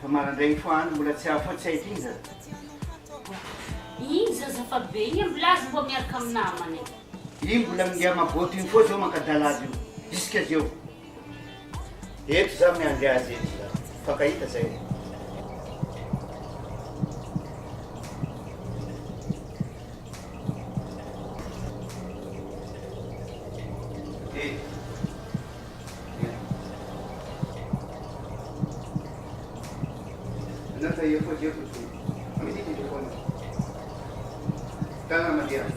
fa marandregny foany mbola tsy ahafotsay ty za iny zaza be iny mbola azy mbo miaraka amin'ny namany iny mbola mindia maboto iny foa zao mankadalazy io jusque zeo eto za miandry azy eto za fakahita zay nasa iyo po siya po siya kami dito po na tanga matiya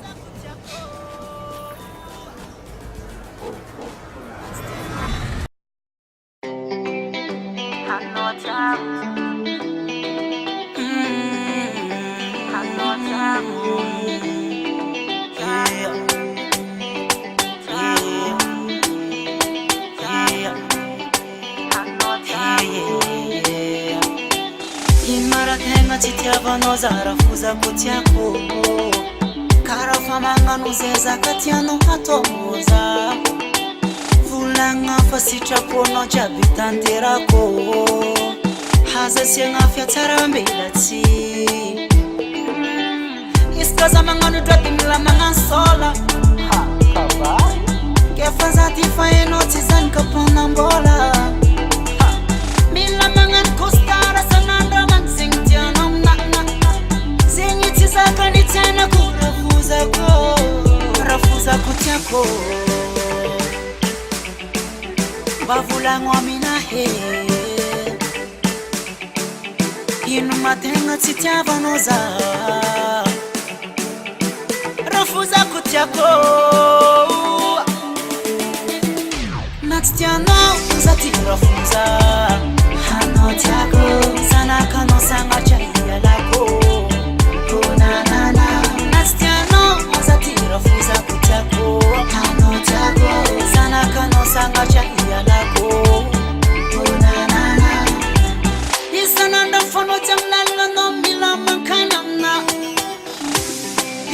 Titiavanao zarafuza kutiako karafa mangano zezaka tiano hatomoza vulagna fa sitraponao jiaby tanterako haza siagna fiatsara mbelatsy izy ka za magnano draty mila magnano sola kefa za ty fa enao tsy zany kaponambola mila magnano costara sanandra magny tianao zegny tsy zakany tianako rafuzako tiako mba volagno aminahe ino mategna tsy tiavanao za rafuzako tiako na tsy tianao za ty rafuza hanao tiako zanakanao sagnatra hialako nanana nastiano azatira fuza kutiako kano tiako sana kano sanga chahia lako nanana isananda fono jamnanga no mila makanamna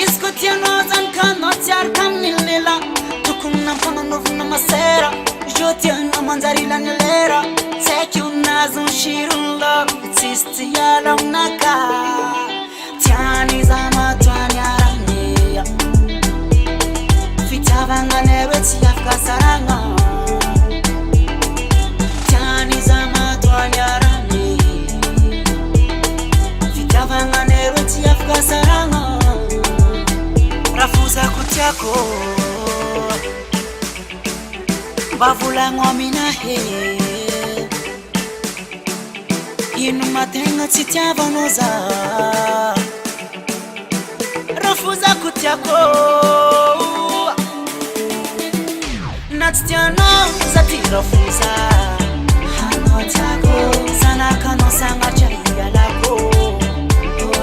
iskotiano zankano tiar kamnila tukuna fono novuna masera jotiano manzarila nelera take you nazun shirunga tsisti yala unaka tiani zama twani arania fitavanga nerweti afkasaranga tiani zama twani arania fitavanga nerweti afkasaranga rafuza kutiako bavulangwa minahe ino mategna tsy tiavanao za rafuza kutiako na tsy tianao za ty rafuza hanao tiako zanakanao sagnatra hialako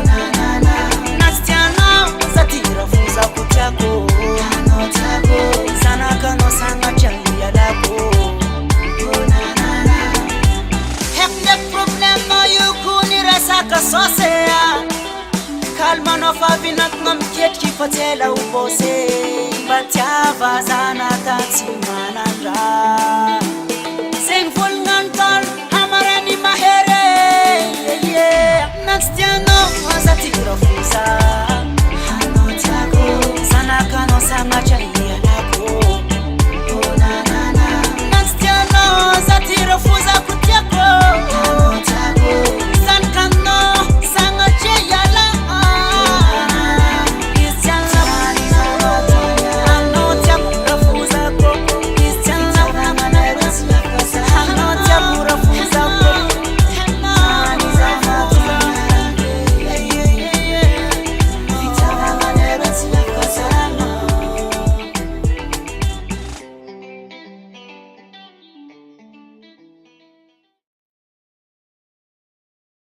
nanana na tsy tianao za ty rafuza kutiako hanao tiako zanakanao sagnatra hialako saka sosea kalma no favinat nam ketki fatela ubose batiava zana tatsimanandra sing full nantal hamarani mahere yeah nastiano azatiro